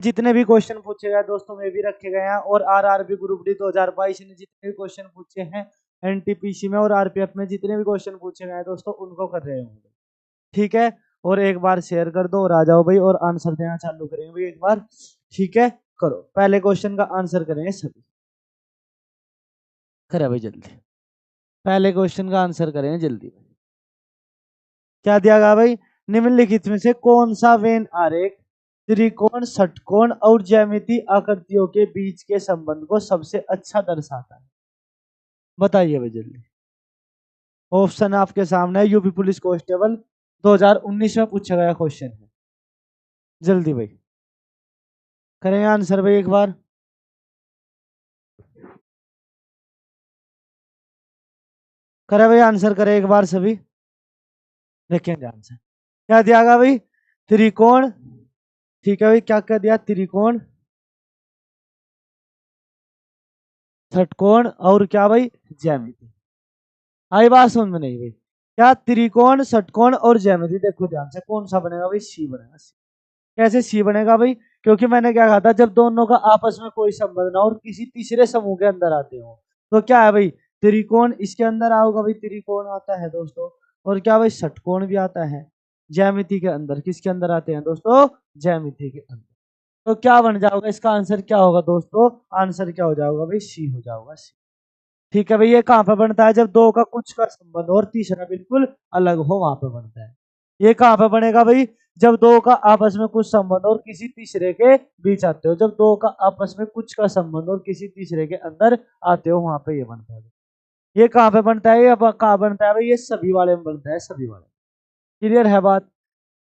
जितने भी क्वेश्चन पूछे गए दोस्तों वे भी रखे गए हैं, और आरआरबी ग्रुप डी 2022 ने जितने भी क्वेश्चन पूछे हैं एनटीपीसी में और आरपीएफ में जितने भी क्वेश्चन पूछे गए हैं दोस्तों उनको कर रहे होंगे। ठीक है, और एक बार शेयर कर दो और आ जाओ भाई और आंसर देना चालू करेंगे भाई एक बार। ठीक है, करो पहले क्वेश्चन का आंसर करेंगे सभी। करे भाई जल्दी, पहले क्वेश्चन का आंसर करेंगे जल्दी। क्या दिया गया भाई, निम्नलिखित में से कौन सा वेन आरेख त्रिकोण, षटकोण और ज्यामिति आकृतियों के बीच के संबंध को सबसे अच्छा दर्शाता है? बताइए भाई जल्दी। ऑप्शन आपके सामने है, यूपी पुलिस कांस्टेबल 2019 में पूछा गया क्वेश्चन है। जल्दी भाई करेंगे आंसर भाई एक बार। करे भाई आंसर करे एक बार सभी, देखेंगे आंसर क्या दिया गया भाई, त्रिकोण। ठीक है भाई, क्या क्या दिया, त्रिकोण, षटकोण और क्या भाई, ज्यामिति। आई बात समझ में नहीं भाई, क्या त्रिकोण, षटकोण और ज्यामिति, देखो ध्यान से कौन सा बनेगा भाई, सी बनेगा। सी कैसे सी बनेगा भाई, क्योंकि मैंने क्या कहा था, जब दोनों का आपस में कोई संबंध ना और किसी तीसरे समूह के अंदर आते हो तो क्या है भाई, त्रिकोण इसके अंदर आओगा भाई, त्रिकोण आता है दोस्तों, और क्या भाई षटकोण भी आता है। ज्यामिति के अंदर किसके अंदर आते हैं दोस्तों, ज्यामिति के अंदर। तो क्या बन जाएगा इसका आंसर, क्या होगा दोस्तों, आंसर क्या हो जाएगा भाई, सी हो जाएगा, सी। ठीक है भाई, ये कहां पर बनता है, जब दो का कुछ का संबंध और तीसरा बिल्कुल अलग हो वहां पर बनता है। ये कहां पर बनेगा भाई, जब दो का आपस में कुछ संबंध और किसी तीसरे के बीच आते हो, जब दो का आपस में कुछ का संबंध और किसी तीसरे के अंदर आते हो वहां पे ये बनता है। ये कहां पे बनता है, ये कहां बनता है भाई, ये सभी वाले में बनता है, सभी वाले। क्लियर है बात।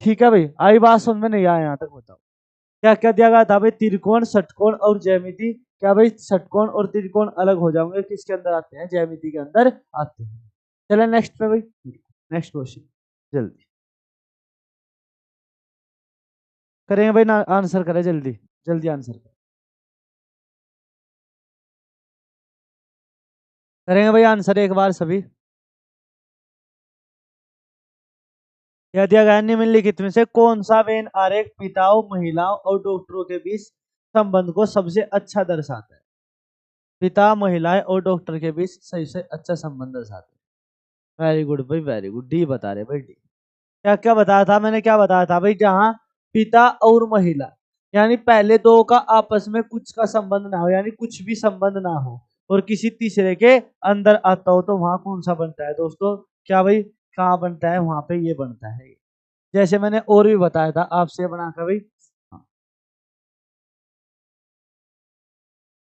ठीक है भाई, आई बात समझ में नहीं आया यहाँ तक बताओ। क्या क्या दिया गया था भाई, त्रिकोण, षटकोण और ज्यामिति। क्या भाई षटकोण और त्रिकोण अलग हो जाएंगे, किसके अंदर आते हैं, ज्यामिति के अंदर आते हैं। चले नेक्स्ट पे भाई, नेक्स्ट क्वेश्चन जल्दी करेंगे भाई ना, आंसर करें जल्दी, जल्दी आंसर करेंगे भाई आंसर एक बार सभी। यह दिया गया, निम्नलिखित में से कौन सा वेन आरेख पिताओं, महिलाओं और डॉक्टरों के बीच संबंध को सबसे अच्छा दर्शाता है? पिता, महिलाएं और डॉक्टर के बीच सही से अच्छा संबंध दर्शाते हैं। वेरी गुड भाई, वेरी गुड, डी बता रहे भाई, डी। क्या क्या बताया था मैंने, क्या बताया था भाई, जहां पिता और महिला यानी पहले दो का आपस में कुछ का संबंध ना हो, यानी कुछ भी संबंध ना हो और किसी तीसरे के अंदर आता हो तो वहां कौन सा बनता है दोस्तों, क्या भाई कहाँ बनता है, वहां पे ये बनता है। जैसे मैंने और भी बताया था आपसे बनाकर भाई। हाँ,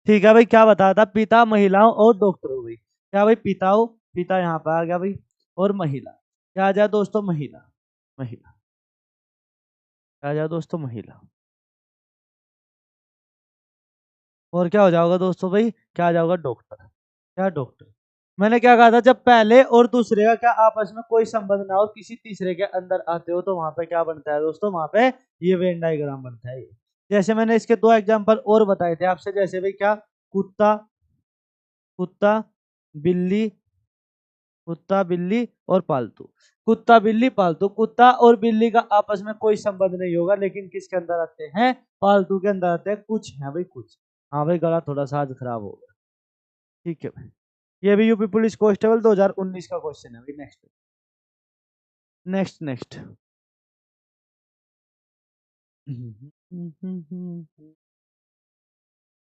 ठीक है भाई, क्या बताया था, पिता, महिलाओं और डॉक्टरों भाई। क्या भाई पिताओं, पिता यहाँ पर आ गया भाई, और महिला, क्या आ जाए दोस्तों, महिला, महिला, क्या आ जाए दोस्तों, महिला। और क्या हो जाएगा दोस्तों भाई, क्या आ जाएगा, डॉक्टर, क्या डॉक्टर। मैंने क्या कहा था, जब पहले और दूसरे का क्या आपस में कोई संबंध ना हो किसी तीसरे के अंदर आते हो तो वहां पे क्या बनता है दोस्तों, वहां पे ये वेन डायग्राम बनता है। जैसे मैंने इसके दो एग्जांपल और बताए थे आपसे, जैसे भाई क्या, कुत्ता, कुत्ता, बिल्ली, कुत्ता बिल्ली और पालतू। कुत्ता बिल्ली पालतू, कुत्ता और बिल्ली का आपस में कोई संबंध नहीं होगा, लेकिन किसके अंदर आते हैं, पालतू के अंदर आते हैं, कुछ है भाई कुछ। हाँ भाई गला थोड़ा सा आज खराब हो गया। ठीक है भाई, ये भी यूपी पुलिस कांस्टेबल 2019 का क्वेश्चन है भाई। Next, next, next.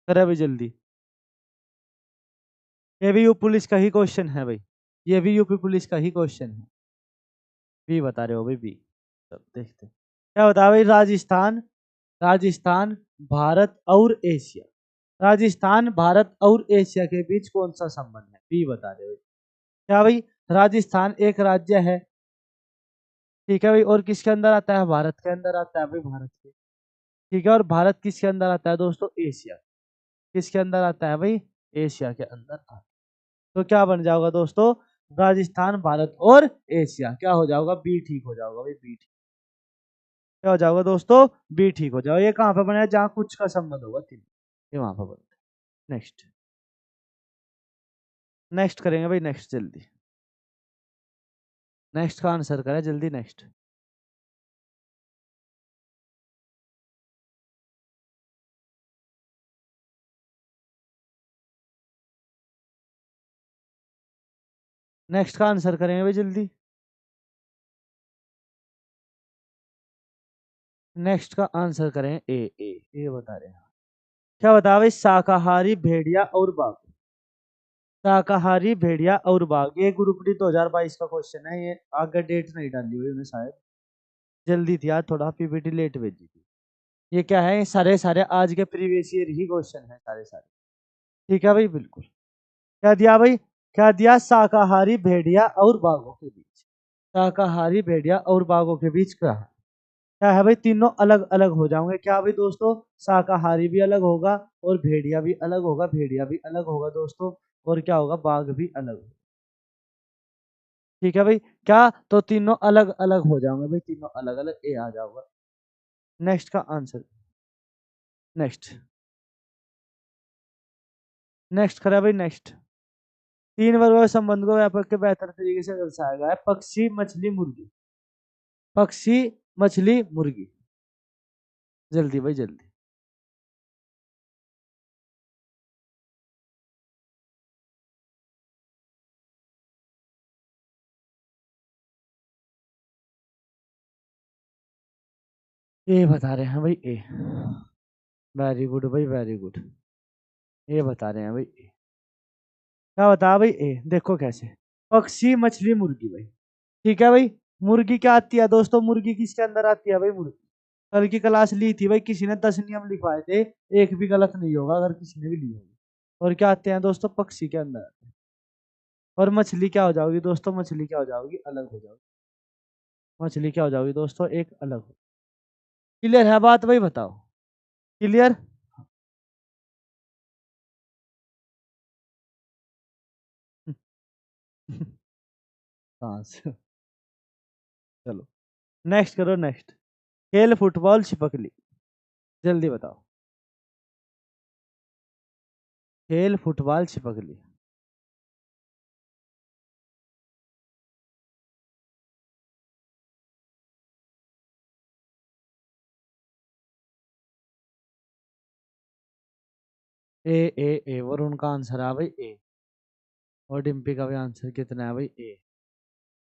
करे भाई जल्दी, ये भी यूपी पुलिस का ही क्वेश्चन है भाई, ये भी यूपी पुलिस का ही क्वेश्चन है। बी बता रहे हो भाई, बी। चल देखते हैं। क्या बता भाई, राजस्थान, राजस्थान, भारत और एशिया, राजस्थान, भारत और एशिया के बीच कौन सा संबंध है, बी बता रहे हो। क्या भाई, राजस्थान एक राज्य है, ठीक है भाई, और किसके अंदर आता है, भारत के अंदर आता है भाई, भारत के। ठीक है, और भारत किसके अंदर आता है दोस्तों, एशिया, किसके अंदर आता है भाई, एशिया के अंदर आता है। तो क्या बन जाएगा दोस्तों, राजस्थान, भारत और एशिया, क्या हो जाएगा, बी ठीक हो जाएगा भाई, बी ठीक। क्या हो जाएगा दोस्तों, बी ठीक हो जाएगा। ये कहां पे बना है, जहां कुछ का संबंध होगा तीन, ये वहां पर बनता है। नेक्स्ट, नेक्स्ट करेंगे भाई, नेक्स्ट जल्दी, नेक्स्ट का आंसर करें जल्दी, नेक्स्ट। नेक्स्ट का आंसर करेंगे भाई जल्दी। नेक्स्ट का आंसर करें ए बता रहे हैं। क्या बता भाई, शाकाहारी भेड़िया और बाघ। शाकाहारी भेड़िया और बाघ, ये ग्रुप डी 2022 का क्वेश्चन है। ये आगे डेट नहीं डाली हुई उन्हें शायद, जल्दी थी आज थोड़ा, पीपीटी लेट भेजी थी। ये क्या है, ये सारे सारे आज के प्रीवियस ईयर ही क्वेश्चन है सारे सारे। ठीक है भाई, बिल्कुल। क्या दिया भाई, क्या दिया, शाकाहारी भेड़िया और बाघों के बीच। शाकाहारी भेड़िया और बाघों के बीच क्या है भाई, तीनों अलग अलग हो जाओगे। क्या भाई दोस्तों, शाकाहारी भी अलग होगा और भेड़िया भी अलग होगा, भेड़िया भी अलग होगा दोस्तों, और क्या होगा, बाघ भी अलग होगा। ठीक है भाई, क्या तो तीनों अलग अलग हो जाओगे भाई, तीनों अलग अलग, ए आ जाओगा नेक्स्ट का आंसर। नेक्स्ट, नेक्स्ट करा भाई, नेक्स्ट। तीन वर्गों के संबंध को व्यापक के बेहतर तरीके से दर्शाया गया है, पक्षी मछली मुर्गी। पक्षी मछली मुर्गी, जल्दी भाई जल्दी। ए बता रहे हैं भाई, ए। वेरी गुड भाई, वेरी गुड। ये बता रहे हैं भाई, क्या बता भाई, ए देखो कैसे, पक्षी मछली मुर्गी भाई। ठीक है भाई, मुर्गी क्या आती है दोस्तों, मुर्गी किसके अंदर आती है भाई, मुर्गी। कल की क्लास ली थी भाई किसी ने, 10 नियम लिखवाए थे, एक भी गलत नहीं होगा अगर किसी ने भी ली होगी। और क्या आते हैं दोस्तों, पक्षी के अंदर आते हैं। और मछली क्या हो जाओगी दोस्तों, मछली क्या हो जाओगी, अलग हो जाओगी। मछली क्या हो जाओगी दोस्तों, एक अलग हो। क्लियर है बात भाई, बताओ। क्लियर। कहाँ से, चलो नेक्स्ट करो, नेक्स्ट। खेल फुटबॉल छिपकली, जल्दी बताओ। खेल फुटबॉल छिपकली। ए वरुण का आंसर है भाई, ए। और डिम्पी का भी आंसर कितना है भाई, ए।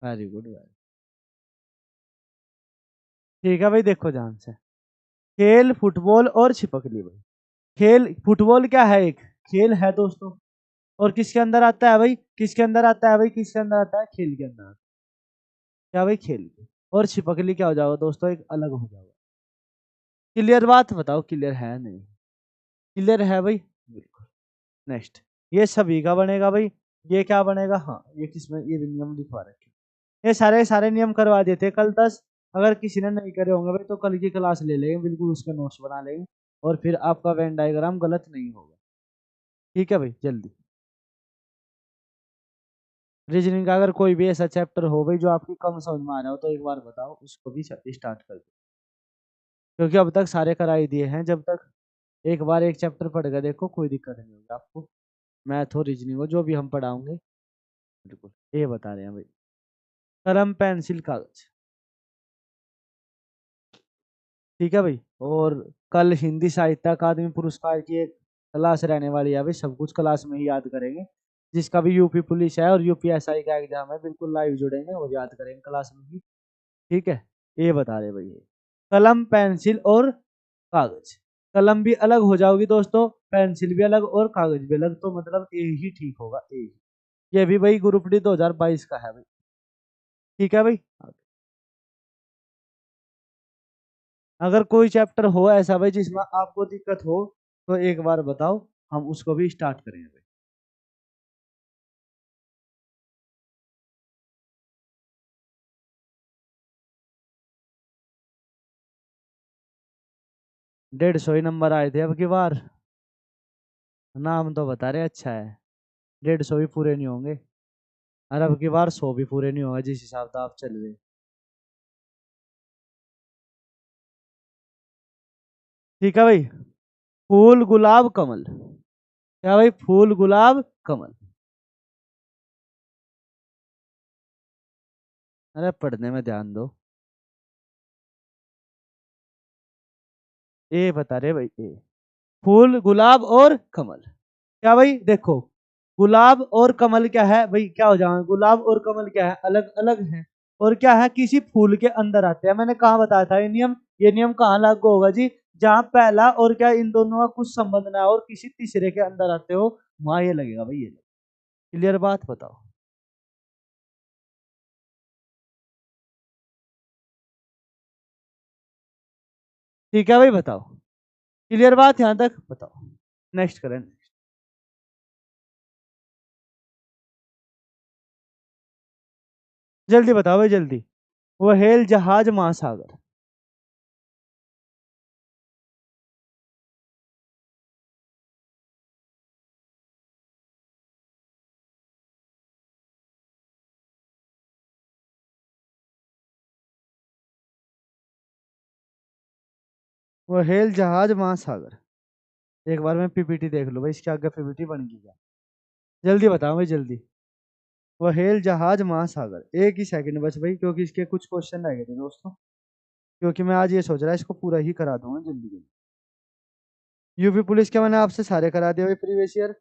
Very good, very. ठीक है भाई, देखो ध्यान से। खेल फुटबॉल और छिपकली भाई। खेल फुटबॉल क्या है, एक खेल है दोस्तों। और किसके अंदर आता है भाई, किसके अंदर आता है भाई, किसके अंदर आता है, खेल के अंदर आता है। क्या भाई, खेल के। और छिपकली क्या हो जाएगा दोस्तों, एक अलग हो जाएगा। क्लियर बात बताओ, क्लियर है नहीं। क्लियर है भाई, बिल्कुल। नेक्स्ट, ये सभी का बनेगा भाई। ये क्या बनेगा, हाँ ये किसमें, ये भी नियम लिखवा रखे। ये सारे सारे नियम करवा देते कल 10। अगर किसी ने नहीं करे होंगे भाई तो कल की क्लास ले लेंगे, बिल्कुल उसके नोट्स बना लेंगे, और फिर आपका वेन डायग्राम गलत नहीं होगा। ठीक है भाई, जल्दी। रीजनिंग का अगर कोई भी ऐसा चैप्टर हो भाई जो आपकी कम समझ में आ रहा हो तो एक बार बताओ, उसको भी स्टार्ट कर दो। क्योंकि अब तक सारे करा ही दिए हैं, जब तक एक बार एक चैप्टर पढ़ गए देखो कोई दिक्कत नहीं होगी आपको। मैथ हो, रीजनिंग हो, जो भी हम पढ़ाओगे, बिल्कुल ये बता रहे हैं भाई। कलम पेंसिल कागज। ठीक है भाई, और कल हिंदी साहित्य अकादमी पुरस्कार की एक क्लास रहने वाली है भाई, सब कुछ क्लास में ही याद करेंगे। जिसका भी यूपी पुलिस है और यूपीएसआई का एग्जाम है, बिल्कुल लाइव जुड़ेंगे और याद करेंगे क्लास में ही। ठीक है, ये बता रहे भाई, ये कलम पेंसिल और कागज। कलम भी अलग हो जाओगी दोस्तों, पेंसिल भी अलग और कागज भी अलग, तो मतलब ए ही ठीक होगा, ए ही। ये भी भाई ग्रुप डी 2022 का है भाई। ठीक है भाई, अगर कोई चैप्टर हो ऐसा भाई जिसमें आपको दिक्कत हो तो एक बार बताओ, हम उसको भी स्टार्ट करेंगे भाई। डेढ़ सौ ही नंबर आए थे अब की बार। नाम तो बता रहे अच्छा है, 150 भी पूरे नहीं होंगे। और अब की बार 100 भी पूरे नहीं होगा जिस हिसाब से आप चल रहे। ठीक है भाई, फूल गुलाब कमल। क्या भाई, फूल गुलाब कमल। अरे पढ़ने में ध्यान दो। ए बता रहे भाई, ए। फूल गुलाब और कमल। क्या भाई देखो, गुलाब और कमल क्या है भाई, क्या हो जाएगा, गुलाब और कमल क्या है, अलग अलग है। और क्या है, किसी फूल के अंदर आते हैं। मैंने कहा बताया था ये नियम कहाँ लागू होगा जी, जहां पहला और क्या इन दोनों का कुछ संबंध ना हो और किसी तीसरे के अंदर आते हो, वहां ये लगेगा भाई, ये क्लियर बात बताओ। ठीक है भाई बताओ, क्लियर बात यहां तक बताओ। नेक्स्ट करें। जल्दी बताओ भाई जल्दी। वहेल जहाज महासागर। वहेल जहाज महासागर। एक बार में पीपीटी देख लो भाई, इसके आगे पीपीटी बन गई क्या। जल्दी बताओ भाई जल्दी। वहेल जहाज महासागर, एक ही सेकंड बस भाई, क्योंकि इसके कुछ क्वेश्चन रह गए थे दोस्तों। क्योंकि मैं आज ये सोच रहा है इसको पूरा ही करा दूंगा जल्दी जल्दी। यूपी पुलिस के मैंने आपसे सारे करा दिए भाई प्रीवियस ईयर।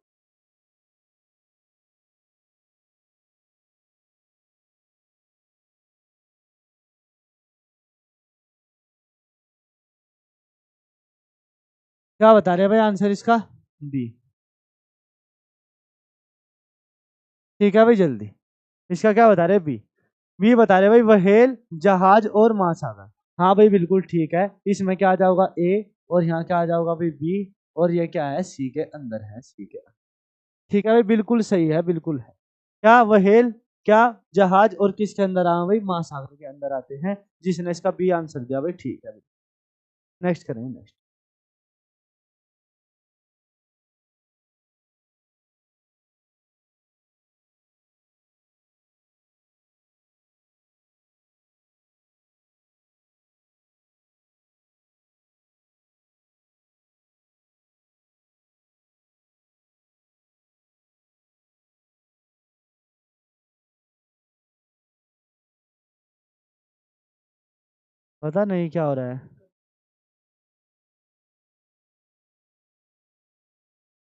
क्या बता रहे हैं भाई आंसर इसका, बी। ठीक है भाई जल्दी। इसका क्या बता रहे हैं, बी। बी बता रहे हैं भाई, वहेल जहाज और महासागर। हाँ भाई बिल्कुल ठीक है, इसमें क्या आ जाएगा ए, और यहाँ क्या आ जाएगा भाई बी, और ये क्या है सी के अंदर है, सी के अंदर। ठीक है भाई बिल्कुल सही है, बिल्कुल है। क्या वहेल, क्या जहाज और किसके अंदर आए भाई, महासागर के अंदर आते हैं। जिसने इसका बी आंसर दिया भाई, ठीक है भाई। नेक्स्ट करेंगे नेक्स्ट। पता नहीं क्या हो रहा है।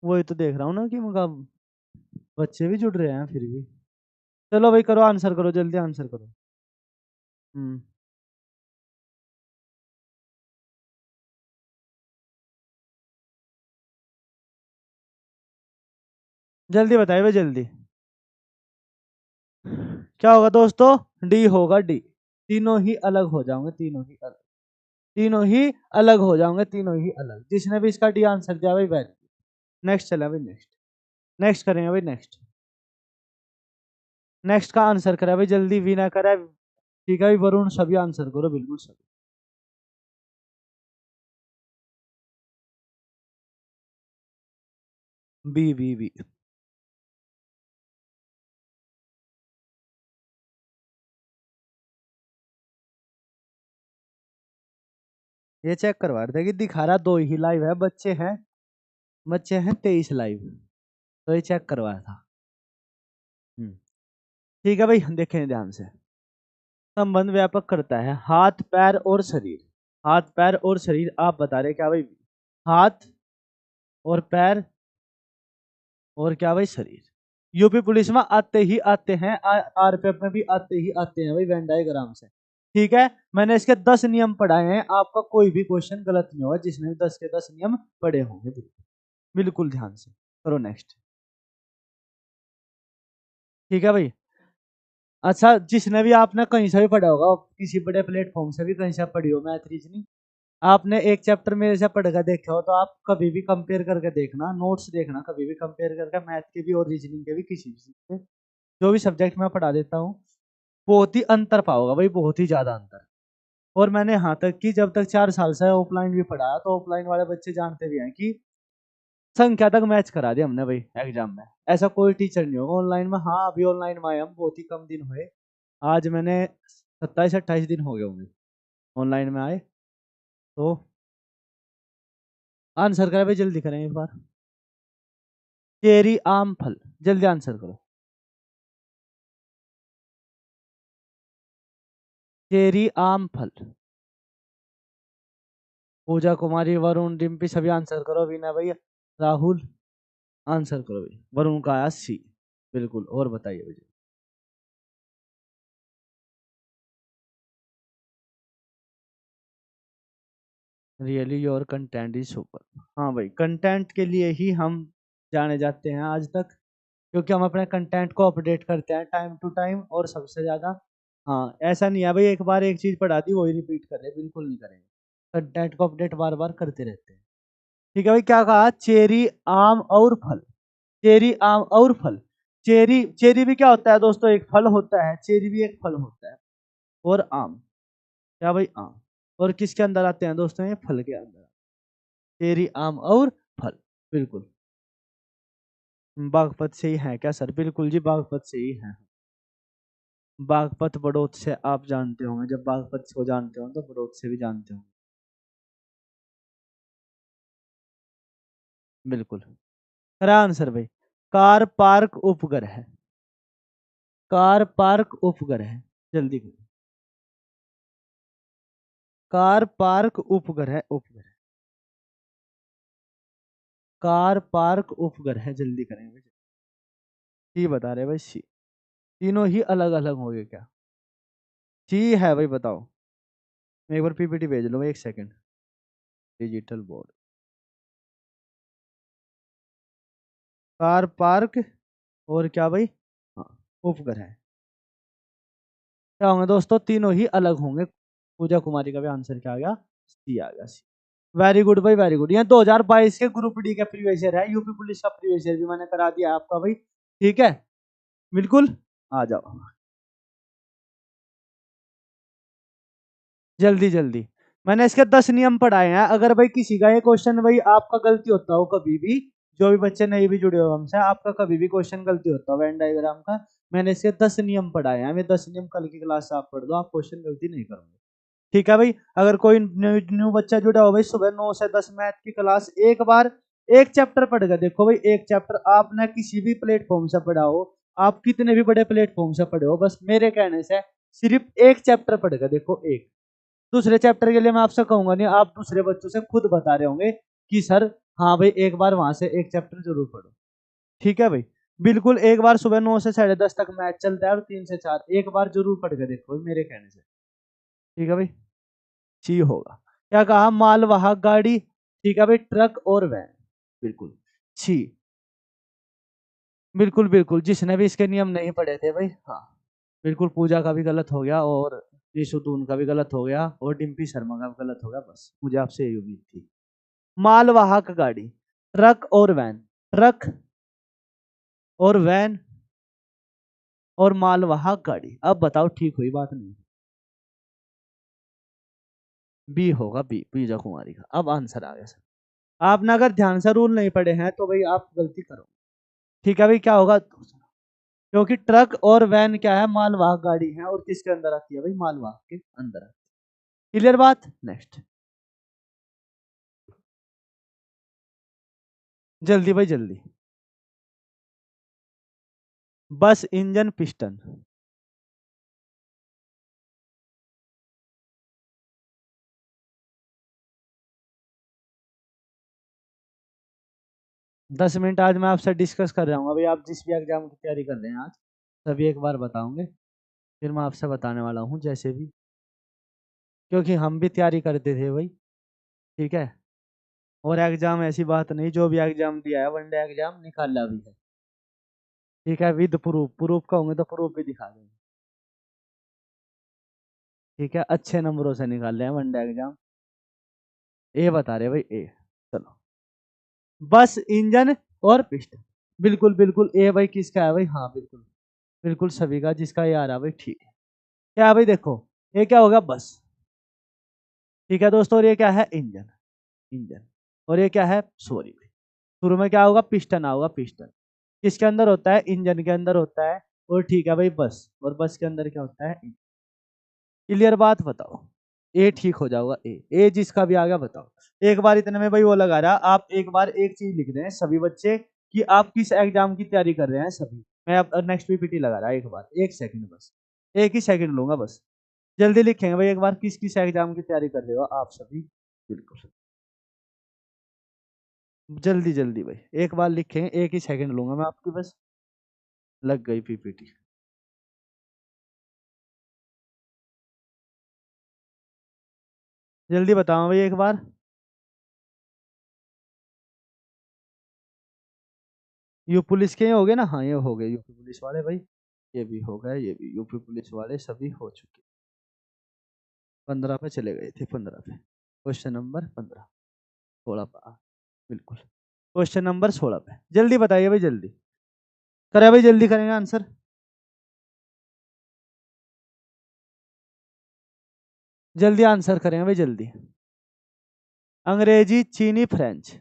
वही तो देख रहा हूँ ना कि मतलब बच्चे भी जुड़ रहे हैं फिर भी। चलो भाई करो, आंसर करो, जल्दी आंसर करो। हम्म। जल्दी बताइए भाई जल्दी। क्या होगा दोस्तों, डी होगा, डी। तीनों ही अलग हो जाओगे, तीनों ही अलग, तीनों ही अलग हो जाओगे, तीनों ही अलग। जिसने भी इसका डी आंसर दिया भाई वेरी। नेक्स्ट चला भाई नेक्स्ट। नेक्स्ट करेंगे भाई नेक्स्ट। नेक्स्ट का आंसर करा भाई जल्दी, भी ना करा। ठीक है भाई वरुण, सभी आंसर करो बिल्कुल सभी। B B B. ये चेक करवा रहे थे कि दिखा रहा दो ही लाइव है, बच्चे हैं, बच्चे हैं 23 लाइव। तो ये चेक करवाया था। हम्म। ठीक है भाई देखें ध्यान से। संबंध व्यापक करता है हाथ पैर और शरीर। हाथ पैर और शरीर आप बता रहे क्या भाई, हाथ और पैर और क्या भाई शरीर। यूपी पुलिस में आते ही आते हैं, आरपीएफ में भी आते ही आते हैं भाई, वेन डायग्राम से। ठीक है, मैंने इसके 10 नियम पढ़ाए हैं, आपका कोई भी क्वेश्चन गलत नहीं होगा जिसने भी 10 के 10 नियम पढ़े होंगे, बिल्कुल बिल्कुल ध्यान से करो नेक्स्ट। ठीक है भाई। अच्छा, जिसने भी आपने कहीं से भी पढ़ा होगा, किसी बड़े प्लेटफॉर्म से भी कहीं से पढ़ी हो मैथ रीजनिंग, आपने एक चैप्टर मेरे से पढ़ कर देखा हो, तो आप कभी भी कंपेयर करके देखना, नोट्स देखना कभी भी कंपेयर करके, मैथ के भी और रीजनिंग के भी, किसी भी के, जो भी सब्जेक्ट मैं पढ़ा देता हूँ, बहुत ही अंतर पाओगा भाई, बहुत ही ज्यादा अंतर। और मैंने यहाँ तक कि जब तक 4 साल से ऑफलाइन भी पढ़ाया, तो ऑफलाइन वाले बच्चे जानते भी हैं कि संख्या तक मैच करा दी हमने भाई एग्जाम में। ऐसा कोई टीचर नहीं होगा ऑनलाइन में। हाँ अभी ऑनलाइन में आए हम, बहुत ही कम दिन हुए। आज मैंने 27-28 दिन हो गए होंगे ऑनलाइन में आए। तो आंसर करें भाई, जल्दी करें एक बार। चेरी आम फल, जल्दी आंसर करो। चेरी आम फल। पूजा कुमारी, वरुण, डिम्पी, सभी आंसर करो, विनय भैया, राहुल। आंसर करो भाई। वरुण का आया सी। बिल्कुल, और बताइए भाई। Really your content is super. हाँ भाई, कंटेंट के लिए ही हम जाने जाते हैं आज तक, क्योंकि हम अपने कंटेंट को अपडेट करते हैं टाइम टू टाइम, और सबसे ज्यादा। हाँ, ऐसा नहीं है भाई एक बार एक चीज पढ़ा दी वही रिपीट कर रहे, बिल्कुल नहीं करेंगे। कंटेंट को अपडेट बार बार करते रहते हैं। ठीक है भाई, क्या कहा? चेरी, आम और फल। चेरी, आम और फल। चेरी, चेरी भी क्या होता है दोस्तों? एक फल होता है। चेरी भी एक फल होता है। और आम, क्या भाई? आम। और किसके अंदर आते हैं दोस्तों? ये फल के अंदर। चेरी, आम और फल। बिल्कुल। बागपत से ही है क्या सर? बिल्कुल जी, बागपत से ही है। बागपत बड़ौत से आप जानते होंगे, जब बागपत को जानते हो तो बड़ौत से भी जानते होंगे। बिल्कुल। करा आंसर भाई। कार पार्क उपग्रह। कार पार्क उपग्रह। जल्दी करो। कार पार्क उपग्रह, उपग्रह। कार पार्क उपग्रह, जल्दी करेंगे। सी बता रहे भाई, सी। तीनों ही अलग अलग होंगे क्या? सी है भाई, बताओ। मैं एक बार पीपीटी भेज लो, एक second. Digital board. Car park, और क्या भाई? हाँ, उपग्रह। क्या होंगे दोस्तों? तीनों ही अलग होंगे। पूजा कुमारी का भी आंसर क्या आ गया? सी आ गया, सी। वेरी गुड भाई, वेरी गुड। ये 2022 के ग्रुप डी का प्रीवियस ईयर है, यूपी पुलिस का प्रीवियस ईयर भी मैंने करा दिया आपका भाई। ठीक है, बिल्कुल। आ जाओ जल्दी जल्दी। मैंने इसके 10 नियम पढ़ाए हैं। अगर भाई किसी का ये क्वेश्चन भाई आपका गलती होता हो कभी भी, जो भी बच्चे नहीं भी जुड़े हो हमसे, आपका कभी भी क्वेश्चन गलती होता हो वेन डायग्राम का, मैंने इसके 10 नियम पढ़ाए हैं। मैं 10 नियम कल की क्लास से आप पढ़ दो, आप क्वेश्चन गलती नहीं करोगे। ठीक है भाई। अगर कोई न्यू बच्चा जुड़ा हो भाई, सुबह 9 से 10 मैथ की क्लास, एक बार एक चैप्टर पढ़ कर देखो भाई। एक चैप्टर आपने किसी भी प्लेटफॉर्म से पढ़ा हो, आप कितने भी बड़े प्लेटफॉर्म से पढ़े हो, बस मेरे कहने से सिर्फ एक चैप्टर पढ़ कर देखो, एक। दूसरे चैप्टर के लिए मैं आपसे कहूंगा नहीं, आप दूसरे बच्चों से खुद बता रहे होंगे कि सर हाँ भाई एक बार वहां से एक चैप्टर जरूर पढ़ो। ठीक है भाई। बिल्कुल, एक बार सुबह 9 से 10:30 तक मैथ चलता है, और 3 से 4 एक बार जरूर पढ़ के देखो मेरे कहने से। ठीक है भाई, ची होगा। क्या कहा? मालवाहक गाड़ी। ठीक है भाई, ट्रक और वैन। बिल्कुल, ची। बिल्कुल बिल्कुल, जिसने भी इसके नियम नहीं पढ़े थे भाई, हाँ। बिल्कुल, पूजा का भी गलत हो गया, और निशुतून का भी गलत हो गया, और डिम्पी शर्मा का भी गलत हो गया। बस मुझे आपसे यही उम्मीद थी। मालवाहक गाड़ी, ट्रक और वैन। ट्रक और वैन और मालवाहक गाड़ी। अब बताओ, ठीक हुई बात? नहीं। बी होगा, बी, पूजा कुमारी का। अब आंसर आ गया सर। आपने अगर ध्यान से रूल नहीं पढ़े हैं तो भाई आप गलती करो। ठीक है भाई, क्या होगा? क्योंकि ट्रक और वैन क्या है? मालवाहक गाड़ी है, और किसके अंदर आती है भाई? मालवाहक के अंदर आती है। क्लियर बात? नेक्स्ट। जल्दी भाई, जल्दी। बस, इंजन, पिस्टन। 10 मिनट आज मैं आपसे डिस्कस कर रहा हूँ। अभी आप जिस भी एग्जाम की तैयारी कर रहे हैं आज, सभी एक बार बताऊंगे, फिर मैं आपसे बताने वाला हूँ जैसे भी, क्योंकि हम भी तैयारी करते थे भाई। ठीक है। और एग्जाम ऐसी बात नहीं, जो भी एग्जाम दिया है वनडे एग्जाम निकाला भी है। ठीक है, विद प्रूफ। प्रूफ कहूंगे तो प्रूफ भी दिखा देंगे। ठीक है, अच्छे नंबरों से निकाल रहे हैं वनडे एग्जाम। ए बता रहे भाई, ए। चलो। बस, इंजन और पिस्टन। बिल्कुल बिल्कुल, ए भाई किसका है भाई? हाँ बिल्कुल। बिल्कुल सभी का, जिसका ये आ रहा भाई। ठीक है। क्या है भाई? देखो, ये क्या होगा? बस। ठीक है दोस्तों, और ये क्या है? इंजन। इंजन। और ये क्या है? सॉरी भाई, शुरू में क्या होगा? पिस्टन आओगा, पिस्टन। किसके अंदर होता है? इंजन के अंदर होता है। और ठीक है भाई, बस। और बस के अंदर क्या होता है? क्लियर बात? बताओ। ए ठीक हो जाओगा, ए। ए जिसका भी आ गया बताओ। एक बार इतने में भाई वो लगा रहा, आप एक बार एक चीज लिख दें सभी बच्चे, कि आप किस एग्जाम की तैयारी कर रहे हैं सभी। मैं अब नेक्स्ट पीपीटी लगा रहा, एक बार, एक सेकंड बस। एक ही सेकंड लूंगा बस। जल्दी लिखेंगे भाई एक बार, किस किस एग्जाम की तैयारी कर रहे हो आप सभी। बिल्कुल। जल्दी जल्दी भाई, एक बार लिखेंगे, 1 ही सेकंड लूंगा मैं आपकी बस। लग गई पीपीटी। जल्दी बताओ भाई एक बार। यू पुलिस के हो गए ना, हाँ ये हो गए यूपी पुलिस वाले भाई। ये भी हो गए, ये भी यूपी पुलिस वाले सभी हो चुके। 15 पे चले गए थे, 15 पे। Question number 15। 16 पे बिल्कुल। क्वेश्चन नंबर 16 पे जल्दी बताइए भाई, जल्दी करें भाई, जल्दी करेंगे आंसर। जल्दी आंसर करेंगे भाई, जल्दी। अंग्रेजी, चीनी, फ्रेंच।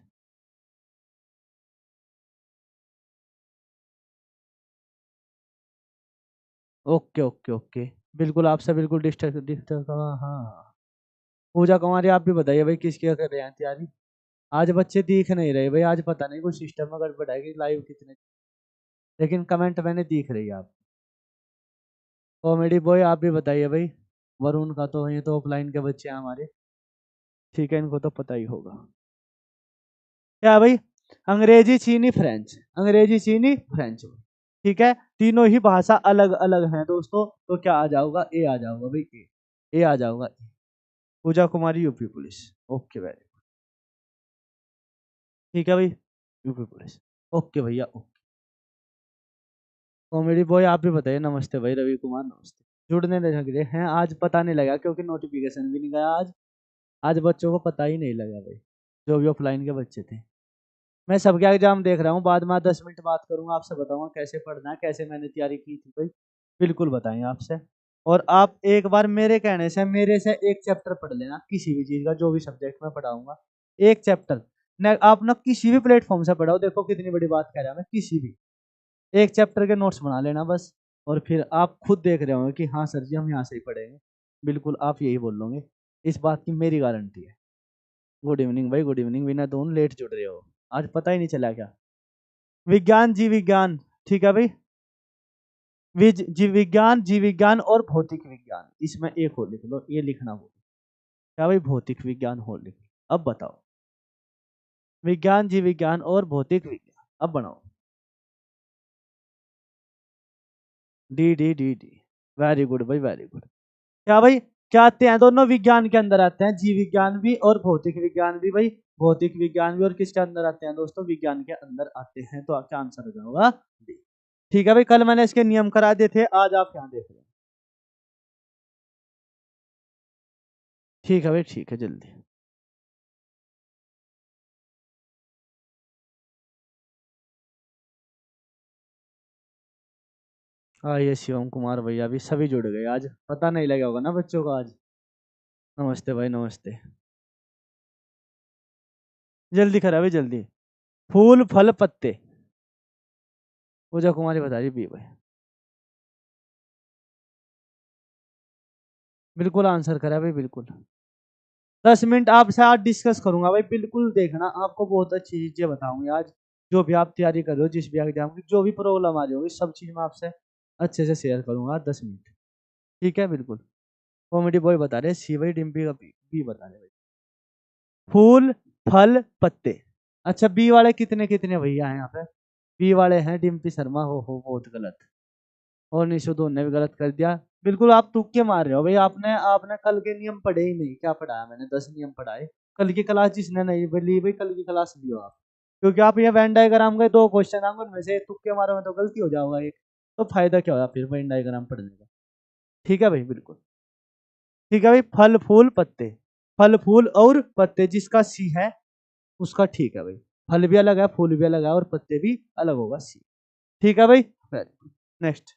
Okay okay okay. बिल्कुल आपसे बिल्कुल डिस्टर्ब डिस्टर्ब, हाँ हाँ। पूजा कुमारी आप भी बताइए भाई, किसकी कर रहे हैं तैयारी। आज बच्चे दिख नहीं रहे भाई, आज पता नहीं कुछ सिस्टम में गड़बड़ है कि लाइव कितने। लेकिन कमेंट मैंने दिख रही है आप। कॉमेडी बॉय आप भी बताइए भाई। वरुण का तो ये तो ऑफलाइन के बच्चे हैं हमारे। ठीक है, इनको तो पता ही होगा। क्या भाई। अंग्रेजी, चीनी, फ्रेंच। अंग्रेजी, चीनी, फ्रेंच। ठीक है। तीनों ही भाषा अलग अलग हैं दोस्तों, तो क्या आ जाऊंगा, ए आ जाऊंगा भाई, ए। ए आ जाऊंगा ए। पूजा कुमारी यूपी पुलिस। ओके भाई। ठीक है भाई। UP police. ओके भैया ओके। कॉमेडी बॉय आप भी बताइए। नमस्ते भाई रवि कुमार, नमस्ते। जुड़ने लग रहे हैं आज, पता नहीं लगा क्योंकि नोटिफिकेशन भी नहीं गया आज। आज बच्चों को पता ही नहीं लगा भाई, जो भी ऑफलाइन के बच्चे थे। मैं सबके एग्जाम देख रहा हूँ, बाद में 10 मिनट बात करूंगा आपसे, बताऊंगा कैसे पढ़ना है, कैसे मैंने तैयारी की थी भाई। बिल्कुल बताएंगे आपसे। और आप एक बार मेरे कहने से, मेरे से एक चैप्टर पढ़ लेना किसी भी चीज का, जो भी सब्जेक्ट मैं पढ़ाऊंगा। एक चैप्टर। न आप ना किसी भी प्लेटफॉर्म से पढ़ाओ, देखो कितनी बड़ी बात कह रहा हूं मैं, किसी भी एक चैप्टर के नोट्स बना लेना बस। और फिर आप खुद देख रहे होंगे कि हाँ सर जी हम यहाँ से ही पढ़ेंगे। बिल्कुल आप यही बोल लोगे, इस बात की मेरी गारंटी है। गुड इवनिंग भाई, गुड इवनिंग। बिना दोनों लेट जुड़ रहे हो, आज पता ही नहीं चला क्या। विज्ञान, जीव विज्ञान। ठीक है भाई। जीव विज्ञान, जीव विज्ञान और भौतिक विज्ञान, इसमें एक हो लिख लो, ये लिखना हो। क्या भाई, भौतिक विज्ञान हो लिख। अब बताओ। विज्ञान, जीव विज्ञान और भौतिक विज्ञान, अब बनाओ। D D D D. Very good भाई, वेरी गुड। क्या भाई, क्या आते हैं, दोनों विज्ञान के अंदर आते हैं, जीव विज्ञान भी और भौतिक विज्ञान भी भाई। भौतिक विज्ञान भी और किसके अंदर आते हैं दोस्तों, विज्ञान के अंदर आते हैं, तो आपका आंसर हो जाएगा डी। ठीक है भाई, कल मैंने इसके नियम करा दिए थे, आज आप यहाँ देख रहे हैं। ठीक है भाई, ठीक है, जल्दी। हाँ ये शिवम कुमार भैया भी सभी जुड़ गए आज, पता नहीं लगा होगा ना बच्चों को आज। नमस्ते भाई, नमस्ते। जल्दी करा भाई, जल्दी। फूल, फल, पत्ते। पूजा कुमारी बता रही बी भाई। बिल्कुल आंसर करा भाई, बिल्कुल। 10 मिनट आपसे आज डिस्कस करूंगा भाई, बिल्कुल देखना, आपको बहुत अच्छी चीजें बताऊंगी आज। जो भी आप तैयारी कर रहे हो, जिस भी एग्जाम की जो भी प्रॉब्लम आ रही होगी, सब चीज मैं आपसे अच्छे से शेयर करूंगा 10 मिनट। ठीक है बिल्कुल। कॉमेडी बॉय बता रहे सी भाई, डिम्पी का बी बता रहे भाई। फूल, फल, पत्ते। अच्छा बी वाले कितने कितने भैया हैं यहाँ पे। बी वाले हैं डिम्पी शर्मा, हो बहुत गलत। और निशुदोन ने भी गलत कर दिया। बिल्कुल आप तुक्के मार रहे हो भाई, आपने आपने कल के नियम पढ़े ही नहीं, क्या पढ़ाया मैंने, 10 नियम पढ़ाए। कल की क्लास जिसने नहीं ली भाई, कल की क्लास लियो आप। क्योंकि आप ये वेन डायग्राम के 2 क्वेश्चन आएंगे, उनमें से तुक्के मारो में तो गलती हो जाओगा एक। तो फायदा क्या होगा फिर वेन डायग्राम पढ़ने का। ठीक है भाई, बिल्कुल। ठीक है भाई, फल फूल पत्ते। फल फूल और पत्ते जिसका सी है उसका ठीक है भाई। फल भी अलग है, फूल भी अलग है, और पत्ते भी अलग होगा, सी। ठीक है भाई। नेक्स्ट।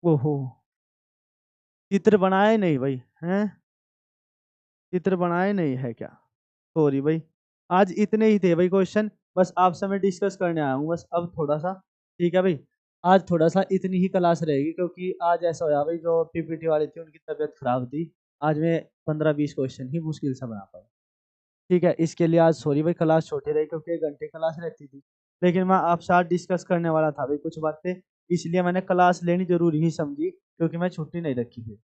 ओहो। चित्र बनाए नहीं भाई हैं। चित्र बनाए नहीं है क्या। सॉरी भाई। आज इतने ही थे भाई क्वेश्चन, बस आपसे मैं डिस्कस करने आया हूँ बस, अब थोड़ा सा। ठीक है भाई। आज थोड़ा सा इतनी ही क्लास रहेगी, क्योंकि आज ऐसा होया भाई, जो पीपीटी वाली थी उनकी तबीयत खराब थी। आज मैं 15-20 क्वेश्चन ही मुश्किल से बना पाया। ठीक है, इसके लिए आज सॉरी भाई, क्लास छोटी रही क्योंकि 1 घंटे क्लास रहती थी। लेकिन मैं आपसे आज डिस्कस करने वाला था भाई कुछ बातें, इसलिए मैंने क्लास लेनी जरूरी ही समझी, क्योंकि मैं छुट्टी नहीं रखी थी।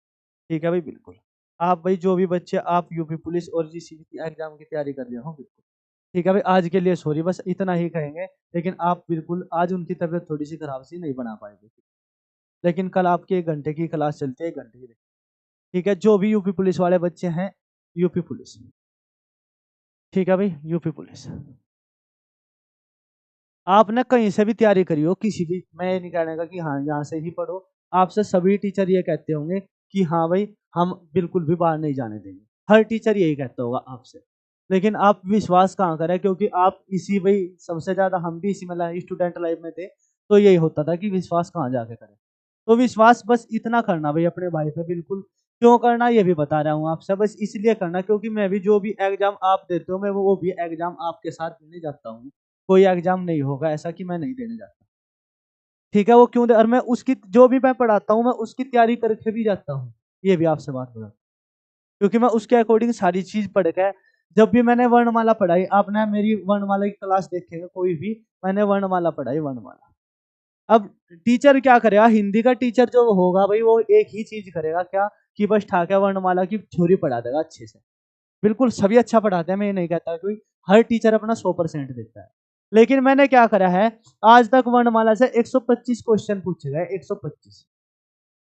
ठीक है भाई, बिल्कुल। आप भाई जो भी बच्चे आप यूपी पुलिस और जीसीबी की एग्जाम की तैयारी कर रहे हो बिल्कुल, ठीक है भाई, आज के लिए सॉरी, बस इतना ही कहेंगे। लेकिन आप बिल्कुल आज उनकी तबीयत थोड़ी सी खराब सी नहीं बना पाएंगे, लेकिन कल आपकी 1 घंटे की क्लास चलती है, 1 घंटे की, ठीक है। जो भी यूपी पुलिस वाले बच्चे हैं, यूपी पुलिस, ठीक है भाई, यूपी पुलिस, आपने कहीं से भी तैयारी करी हो, किसी भी, मैं ये नहीं कहने का कि हाँ यहाँ से ही पढ़ो, आपसे सभी टीचर ये कहते होंगे कि हाँ भाई हम बिल्कुल भी बाहर नहीं जाने देंगे, हर टीचर यही कहता होगा आपसे। लेकिन आप विश्वास कहाँ करें, क्योंकि आप इसी भाई सबसे ज्यादा हम भी इसी में स्टूडेंट लाइफ में थे, तो यही होता था कि विश्वास कहाँ जाके करें। तो विश्वास बस इतना करना भाई अपने भाई पे, बिल्कुल। क्यों करना ये भी बता रहा हूँ आपसे, बस इसलिए करना क्योंकि मैं भी जो भी एग्जाम आप देते हो, मैं वो भी एग्जाम आपके साथ देने जाता हूँ। कोई एग्जाम नहीं होगा ऐसा कि मैं नहीं देने जाता, ठीक है। वो क्यों दे, और मैं उसकी जो भी मैं पढ़ाता हूँ मैं उसकी तैयारी करके भी जाता हूँ, ये भी आपसे बात बता, क्योंकि मैं उसके अकॉर्डिंग सारी चीज पढ़ के, जब भी मैंने वर्णमाला पढ़ाई, आपने मेरी वर्णमाला की क्लास देखेगा कोई भी, मैंने वर्णमाला पढ़ाई, वर्णमाला। अब टीचर क्या करेगा, हिंदी का टीचर जो होगा भाई वो एक ही चीज करेगा, क्या, कि बस ठाके वर्णमाला की थ्योरी पढ़ा देगा अच्छे से। बिल्कुल सभी अच्छा पढ़ाते हैं, मैं ये नहीं कहता, क्योंकि हर टीचर अपना 100% देता है। लेकिन मैंने क्या करा है, आज तक वर्णमाला से 125 क्वेश्चन पूछे गए, 125।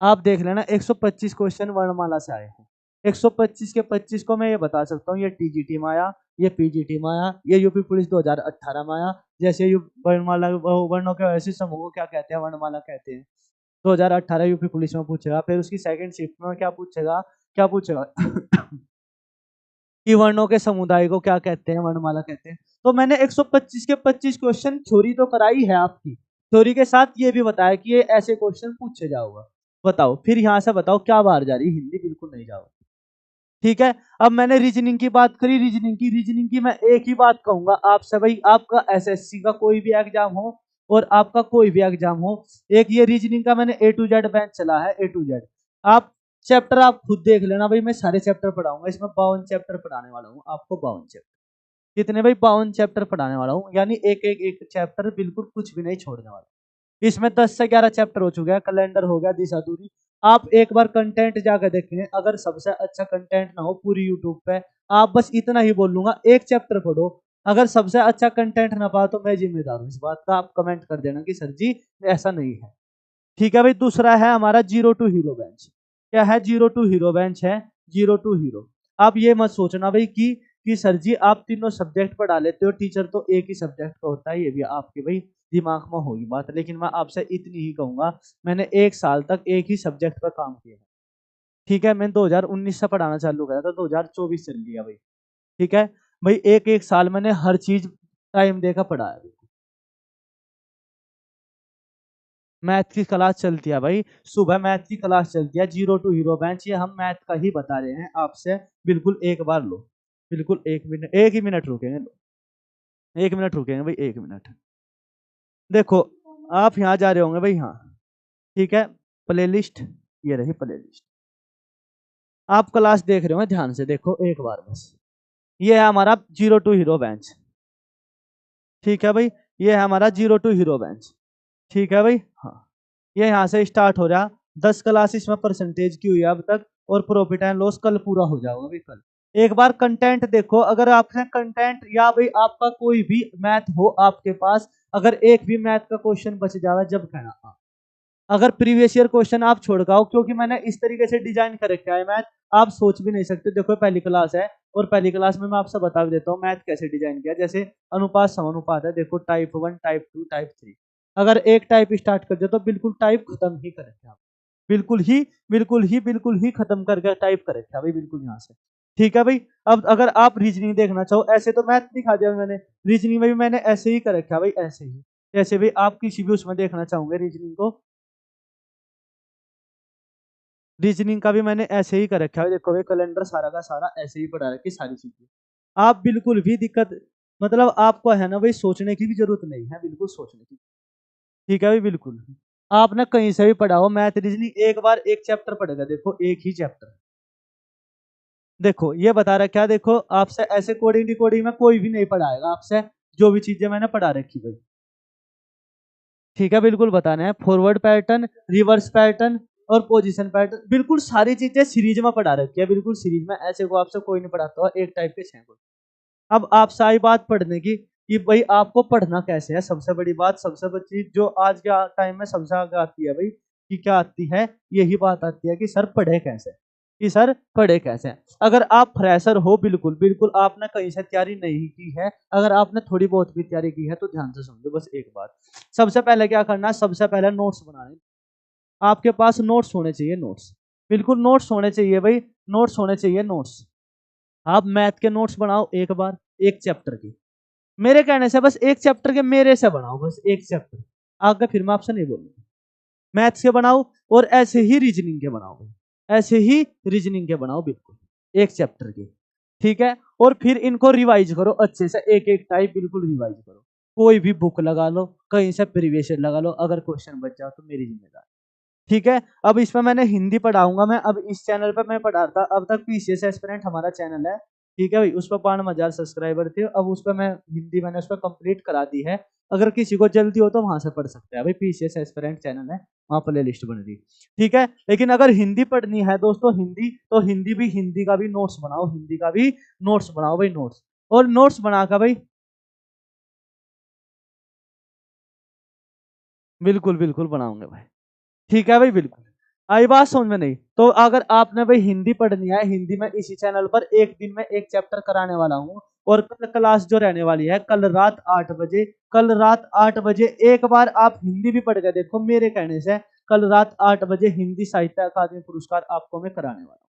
आप देख लेना, 125 क्वेश्चन वर्णमाला से आए हैं। 125 के 25 को मैं ये बता सकता हूँ, ये टीजीटी में आया, ये पीजीटी में आया, ये यूपी पुलिस 2018 में आया। जैसे वर्णमाला वर्णों के वैसे समूह को क्या कहते हैं, वर्णमाला कहते हैं। 2018 यूपी पुलिस में पूछेगा, फिर उसकी सेकंड शिफ्ट में क्या पूछेगा, क्या पूछेगा कि वर्णों के समुदाय को क्या कहते हैं, वर्णमाला कहते हैं। तो मैंने 125 के 25 क्वेश्चन थ्योरी तो कराई है आपकी, थ्योरी के साथ ये भी बताया कि ये ऐसे क्वेश्चन पूछे जाओगा। बताओ फिर यहाँ से बताओ क्या बाहर जा रही, हिंदी बिल्कुल नहीं जाओ, ठीक है। अब मैंने रीजनिंग की बात करी, रीजनिंग की मैं एक ही बात कहूंगा आपसे भाई, आपका एसएससी का कोई भी एग्जाम हो और आपका कोई भी एग्जाम हो, एक ये रीजनिंग का मैंने A to Z बैच चला है, A to Z। आप चैप्टर आप खुद देख लेना भाई, मैं सारे चैप्टर पढ़ाऊंगा, इसमें 52 चैप्टर पढ़ाने वाला हूँ आपको, 52 चैप्टर, कितने भाई, 52 चैप्टर पढ़ाने वाला हूँ, यानी एक चैप्टर बिल्कुल कुछ भी नहीं छोड़ने वाला। इसमें 10 से 11 चैप्टर हो चुके हैं, कैलेंडर हो गया, दिशा दूरी। आप एक बार कंटेंट जाकर देखें, अगर सबसे अच्छा कंटेंट ना हो पूरी यूट्यूब पे, आप बस इतना ही बोलूंगा, एक चैप्टर पढ़ो, अगर सबसे अच्छा कंटेंट ना पाओ तो मैं जिम्मेदार हूँ इस बात का, आप कमेंट कर देना कि सर जी ऐसा नहीं है, ठीक है भाई। दूसरा है हमारा जीरो टू हीरो बेंच। क्या है, जीरो टू हीरो बेंच है, जीरो टू हीरो। आप ये मत सोचना भाई कि सर जी आप तीनों सब्जेक्ट पढ़ा लेते हो, टीचर तो एक ही सब्जेक्ट का होता है, ये भी आपके भाई दिमाग में होगी बात। लेकिन मैं आपसे इतनी ही कहूंगा, मैंने 1 साल तक एक ही सब्जेक्ट पर काम किया, ठीक है। मैंने 2019 से पढ़ाना चालू करा था, 2024 चल लिया भाई, ठीक है भाई। एक एक साल मैंने हर चीज टाइम देकर पढ़ाया। मैथ की क्लास चलती है भाई, सुबह मैथ की क्लास चलती है, जीरो टू हीरो बेंच, ये हम मैथ का ही बता रहे हैं आपसे, बिल्कुल एक बार लो, बिल्कुल 1 मिनट, एक ही मिनट रुकेंगे, लो 1 मिनट रुकेंगे भाई, 1 मिनट। देखो आप यहाँ जा रहे होंगे भाई, हाँ ठीक है, प्लेलिस्ट, ये रही प्लेलिस्ट, आप क्लास देख रहे हो, ध्यान से देखो एक बार बस। ये है हमारा जीरो टू हीरो बेंच, ठीक है भाई, ये है हमारा जीरो टू हीरो बेंच, ठीक है भाई, हाँ। ये यहाँ से स्टार्ट हो रहा, 10 क्लास इसमें परसेंटेज की हुई है अब तक, और प्रॉफिट एंड लॉस कल पूरा हो जाएगा भाई, कल। एक बार कंटेंट देखो, अगर आपने कंटेंट या भाई आपका कोई भी मैथ हो आपके पास, अगर एक भी मैथ का क्वेश्चन बच जाए जब कहना हाँ। अगर प्रीवियस ईयर क्वेश्चन आप छोड़ गाओ, क्योंकि मैंने इस तरीके से डिजाइन कर रखा है मैथ, आप सोच भी नहीं सकते। देखो पहली क्लास है, और पहली क्लास में मैं आपसे बता देता हूँ मैथ कैसे डिजाइन किया। जैसे अनुपात समानुपात है, देखो टाइप 1, टाइप 2, टाइप 3। अगर एक टाइप स्टार्ट कर दे तो बिल्कुल टाइप खत्म ही कर रखे आप, बिल्कुल ही बिल्कुल ही खत्म करके टाइप कर रखा भाई, बिल्कुल यहाँ से, ठीक है भाई। अब अगर आप रीजनिंग देखना चाहो, ऐसे तो मैथ दिखा दिया मैंने, रीजनिंग में भी मैंने ऐसे ही कर रखा भाई, ऐसे ही। जैसे भी आप किसी भी उसमें देखना चाहोगे रीजनिंग को, रीजनिंग का भी मैंने ऐसे ही कर रखा है, देखो भाई कैलेंडर सारा का सारा ऐसे ही पढ़ा रखी सारी चीजें। आप बिल्कुल भी दिक्कत, मतलब आपको है ना भाई सोचने की भी जरूरत नहीं है, बिल्कुल सोचने की, ठीक है भाई, बिल्कुल। आपने कहीं से भी पढ़ा हो मैथ रीजनिंग, एक बार एक चैप्टर पढ़ेगा, देखो एक ही चैप्टर, देखो ये बता रहा क्या, देखो आपसे ऐसे कोडिंग डिकोडिंग में कोई भी नहीं पढ़ाएगा आपसे, जो भी चीजें मैंने पढ़ा रखी भाई, ठीक है, बिल्कुल बताना है, फॉरवर्ड पैटर्न, रिवर्स पैटर्न, और पोजीशन पैटर्न, बिल्कुल सारी चीजें सीरीज में पढ़ा रखी है, बिल्कुल सीरीज में, ऐसे को आपसे कोई नहीं पढ़ाता हुआ एक टाइप के 6 क्वेश्चन। अब आपसे आई बात पढ़ने की कि भाई आपको पढ़ना कैसे है। सबसे बड़ी बात, सबसे बड़ी चीज जो आज के टाइम में सबसे आगे आती है भाई, कि क्या आती है, यही बात आती है कि सर पढ़े कैसे, कि सर पढ़े कैसे। अगर आप फ्रेशर हो, बिल्कुल बिल्कुल आपने कहीं से तैयारी नहीं की है, अगर आपने थोड़ी बहुत भी तैयारी की है तो ध्यान से समझो बस एक बात। सबसे पहले क्या करना है, सबसे पहले नोट्स बनाने। आपके पास नोट्स होने चाहिए, नोट्स, बिल्कुल नोट्स होने चाहिए भाई, नोट्स होने चाहिए, नोट्स। आप मैथ के नोट्स बनाओ एक बार, एक चैप्टर की, मेरे कहने से बस एक चैप्टर के मेरे से बनाओ, बस एक चैप्टर, आगे फिर मैं आपसे नहीं बोलूंगा। मैथ्स के बनाओ और ऐसे ही रीजनिंग के बनाओ, ऐसे ही रीजनिंग के बनाओ, बिल्कुल एक चैप्टर के, ठीक है। और फिर इनको रिवाइज करो अच्छे से, एक एक टाइप बिल्कुल रिवाइज करो। कोई भी बुक लगा लो, कहीं से प्रीवियस लगा लो, अगर क्वेश्चन बच जाओ तो मेरी जिम्मेदारी, ठीक है। अब इसमें मैंने हिंदी पढ़ाऊंगा मैं, अब इस चैनल पर मैं पढ़ाता, अब तक पीसीएस एस्पिरेंट हमारा चैनल है, ठीक है भाई, उस पर 5,000 सब्सक्राइबर थे, अब उस पर मैं हिंदी मैंने उस पर कंप्लीट करा दी है। अगर किसी को जल्दी हो तो वहां से पढ़ सकते हैं भाई, पीसीएस एस्पिरेंट चैनल है, वहां प्ले लिस्ट बन रही, ठीक है। लेकिन अगर हिंदी पढ़नी है दोस्तों, हिंदी तो हिंदी भी, हिंदी का भी नोट्स बनाओ, हिंदी का भी नोट्स बनाओ भाई, नोट्स, और नोट्स बनाकर भाई, बिल्कुल बिल्कुल बनाऊंगे भाई, ठीक है भाई, बिल्कुल। आई बात समझ में नहीं, तो अगर आपने भाई हिंदी पढ़नी है, हिंदी में इसी चैनल पर एक दिन में एक चैप्टर कराने वाला हूँ। और कल क्लास जो रहने वाली है, कल रात 8 बजे, कल रात 8 बजे एक बार आप हिंदी भी पढ़ के देखो मेरे कहने से, कल रात 8 बजे हिंदी साहित्य अकादमी पुरस्कार आपको मैं कराने वाला हूँ,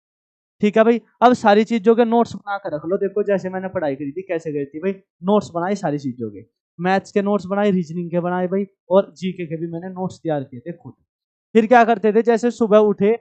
ठीक है भाई। अब सारी चीजों के नोट्स बना कर रख लो, देखो जैसे मैंने पढ़ाई करी थी कैसे करी थी भाई, नोट्स बनाए सारी चीजों के, मैथ्स के नोट्स बनाए, रीजनिंग के बनाए भाई, और जीके के भी मैंने नोट्स तैयार किए थे खुद। फिर क्या करते थे, जैसे सुबह उठे,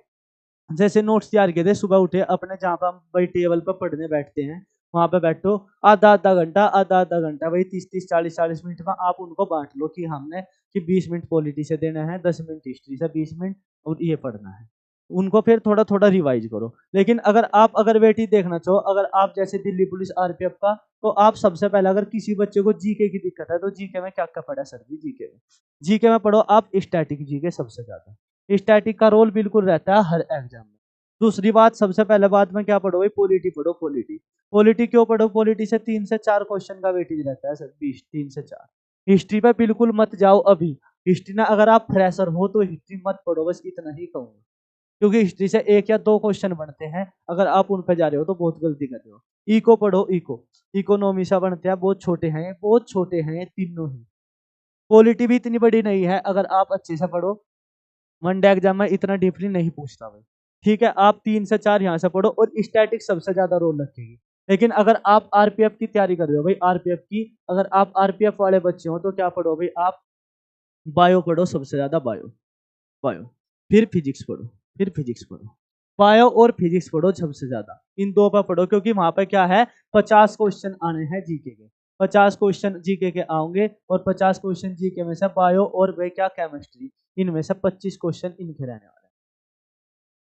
जैसे नोट्स तैयार किए थे, सुबह उठे अपने जहाँ पर हम भाई टेबल पर पढ़ने बैठते हैं, वहां पे बैठो, आधा आधा घंटा, आधा आधा घंटा भाई, 30-30 40-40 मिनट में आप उनको बांट लो कि हमने, कि 20 मिनट पॉलिटी से देना है, 10 मिनट हिस्ट्री से, 20 मिनट और ये पढ़ना है। उनको फिर थोड़ा थोड़ा रिवाइज करो। लेकिन अगर आप, अगर बेटी देखना चाहो, अगर आप जैसे दिल्ली पुलिस आरपीएफ का, तो आप सबसे पहले अगर किसी बच्चे को जीके की दिक्कत है, तो जीके में क्या क्या पढ़ा सर जी, जीके में, जीके में पढ़ो आप स्टैटिक जीके सबसे ज्यादा, स्टैटिक का रोल बिल्कुल रहता है हर एग्जाम में। दूसरी बात, सबसे पहले बात में क्या पढ़ो भाई, पॉलिटी पढ़ो, पॉलिटी, पॉलिटी क्यों पढ़ो, पॉलिटी से 3 से 4 क्वेश्चन का वेटेज रहता है सर, 20 3 से 4। हिस्ट्री पे बिल्कुल मत जाओ अभी, हिस्ट्री ना, अगर आप फ्रेशर हो तो हिस्ट्री मत पढ़ो, बस इतना ही कहूंगा, क्योंकि हिस्ट्री से 1 या 2 क्वेश्चन बनते हैं, अगर आप उन पे जा रहे हो तो बहुत गलती कर रहे हो। इको पढ़ो, इको, इकोनॉमी से बनते हैं, बहुत छोटे हैं, बहुत छोटे हैं ये तीनों ही। पॉलिटी भी इतनी बड़ी नहीं है, अगर आप अच्छे से पढ़ो, वनडे एग्जाम में इतना डीपली नहीं पूछता भाई, ठीक है। आप 3 से 4 यहाँ से पढ़ो, और स्टैटिक सबसे ज्यादा रोल रखेगी। लेकिन अगर आप आरपीएफ की तैयारी कर रहे हो भाई, आरपीएफ की, अगर आप आरपीएफ वाले बच्चे हो तो क्या पढ़ो भाई, आप बायो पढ़ो सबसे ज्यादा, बायो, बायो, फिर फिजिक्स पढ़ो, फिर फिजिक्स पढ़ो, बायो और फिजिक्स पढ़ो सबसे ज्यादा, इन दो पर पढ़ो, क्योंकि वहां पर क्या है, 50 क्वेश्चन आने हैं जीके के, 50 क्वेश्चन जीके के आएंगे, और 50 क्वेश्चन जीके में से बायो और वे क्या, केमिस्ट्री, इनमें से 25 क्वेश्चन इनके रहने वाले हैं,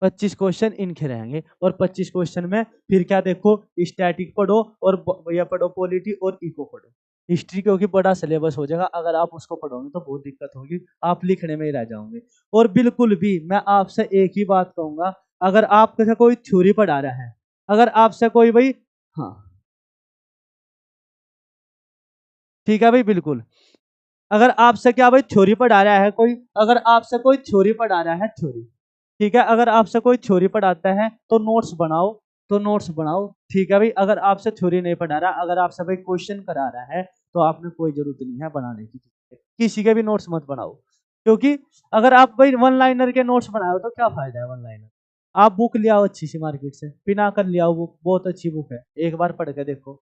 25 क्वेश्चन इनके रहेंगे। और 25 क्वेश्चन में फिर क्या देखो, स्टैटिक पढ़ो, और भैया पढ़ो पॉलिटी और इको पढ़ो। हिस्ट्री क्योंकि बड़ा सिलेबस हो जाएगा, अगर आप उसको पढ़ोगे तो बहुत दिक्कत होगी, आप लिखने में ही रह जाओगे। और बिल्कुल भी मैं आपसे एक ही बात कहूंगा, अगर आपसे कोई थ्योरी पढ़ा रहा है, अगर आपसे कोई भाई, हाँ ठीक है भाई, बिल्कुल, अगर आपसे क्या भाई थ्योरी पढ़ा रहा है कोई, अगर आपसे कोई थ्योरी पढ़ा रहा है, थ्योरी, ठीक है, अगर आपसे कोई थ्योरी पढ़ाता है तो नोट्स बनाओ, तो नोट्स बनाओ, ठीक है भाई। अगर आपसे थ्योरी नहीं पढ़ा रहा, अगर आपसे भाई क्वेश्चन करा रहा है, तो आपने कोई जरूरत नहीं है बनाने की, किसी के भी नोट्स मत बनाओ, क्योंकि अगर आप भाई वन लाइनर के नोट्स बनाओ तो क्या फायदा है वन लाइनर। आप बुक ले आओ अच्छी सी मार्केट से, पिना कर ले आओ, बुक बहुत अच्छी बुक है, एक बार पढ़ के देखो।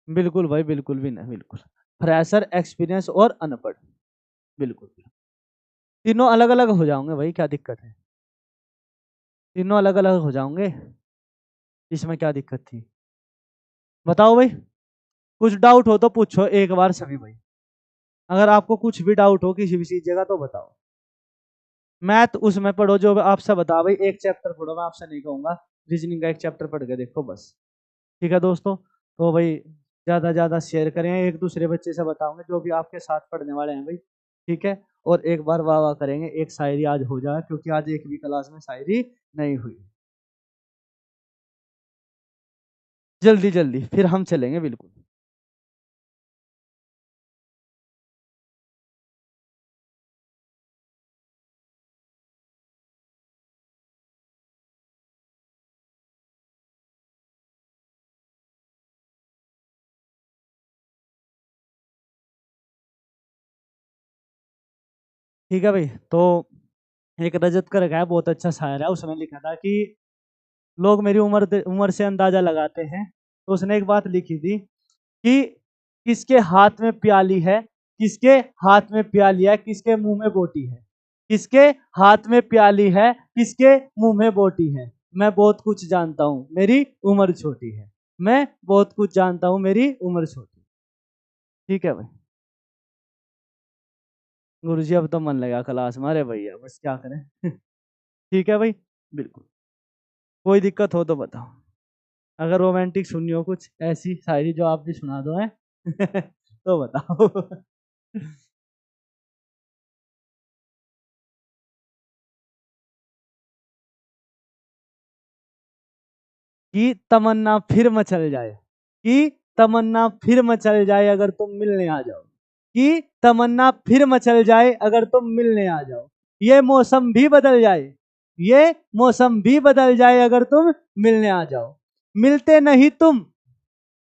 बिल्कुल भाई, बिल्कुल भी नहीं, बिल्कुल फ्रेशर, एक्सपीरियंस और अनपढ़, बिल्कुल तीनों अलग अलग हो जाओगे भाई, क्या दिक्कत है, तीनों अलग अलग हो जाओगे, इसमें क्या दिक्कत थी, बताओ भाई। कुछ डाउट हो तो पूछो एक बार सभी भाई, अगर आपको कुछ भी डाउट हो किसी भी चीज का तो बताओ। मैथ उसमें पढ़ो जो आपसे बता भाई, एक चैप्टर पढ़ो, मैं आपसे नहीं कहूंगा, रीजनिंग का एक चैप्टर पढ़ के देखो बस, ठीक है दोस्तों। तो भाई ज़्यादा ज़्यादा शेयर करें, एक दूसरे बच्चे से बताओगे जो भी आपके साथ पढ़ने वाले हैं भाई, ठीक है। और एक बार वाह वाह करेंगे, एक शायरी आज हो जाए, क्योंकि आज एक भी क्लास में शायरी नहीं हुई। जल्दी जल्दी फिर हम चलेंगे बिल्कुल। ठीक है भाई, तो एक रजत कर है, बहुत अच्छा शायर है, उसने लिखा था कि लोग मेरी उम्र से अंदाजा लगाते हैं। तो उसने एक बात लिखी थी कि किसके हाथ में प्याली है, किसके हाथ में प्याली है, किसके मुंह में बोटी है, किसके हाथ में प्याली है, किसके मुंह में बोटी है। मैं बहुत कुछ जानता हूँ, मेरी उम्र छोटी है। मैं बहुत कुछ जानता हूँ, मेरी उम्र छोटी। ठीक है भाई। गुरुजी अब तो मन लगा क्लास में, अरे भैया बस क्या करें। ठीक है भाई, बिल्कुल। कोई दिक्कत हो तो बताओ, अगर रोमांटिक सुननी हो कुछ ऐसी शायरी जो आप भी सुना दो है। तो बताओ। कि तमन्ना फिर मचल जाए, कि तमन्ना फिर मचल जाए अगर तुम मिलने आ जाओ, कि तमन्ना फिर मचल जाए अगर तुम मिलने आ जाओ। ये मौसम भी बदल जाए, ये मौसम भी बदल जाए अगर तुम मिलने आ जाओ। मिलते नहीं तुम,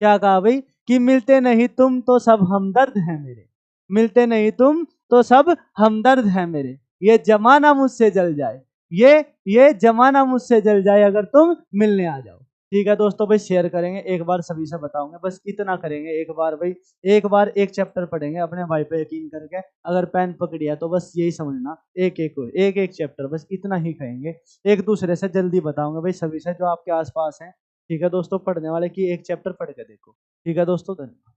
क्या कहा भाई, कि मिलते नहीं तुम तो सब हमदर्द हैं मेरे। मिलते नहीं तुम तो सब हमदर्द हैं मेरे। ये जमाना मुझसे जल जाए, ये जमाना मुझसे जल जाए अगर तुम मिलने आ जाओ। ठीक है दोस्तों भाई, शेयर करेंगे, एक बार सभी से बताऊंगे, बस इतना करेंगे एक बार भाई। एक बार एक चैप्टर पढ़ेंगे अपने भाई पे यकीन करके, अगर पेन पकड़िया तो बस यही समझना, एक एक चैप्टर बस इतना ही कहेंगे। एक दूसरे से जल्दी बताऊंगे भाई, सभी से जो आपके आसपास हैं। ठीक है दोस्तों, पढ़ने वाले की एक चैप्टर पढ़ के देखो। ठीक है दोस्तों, धन्यवाद।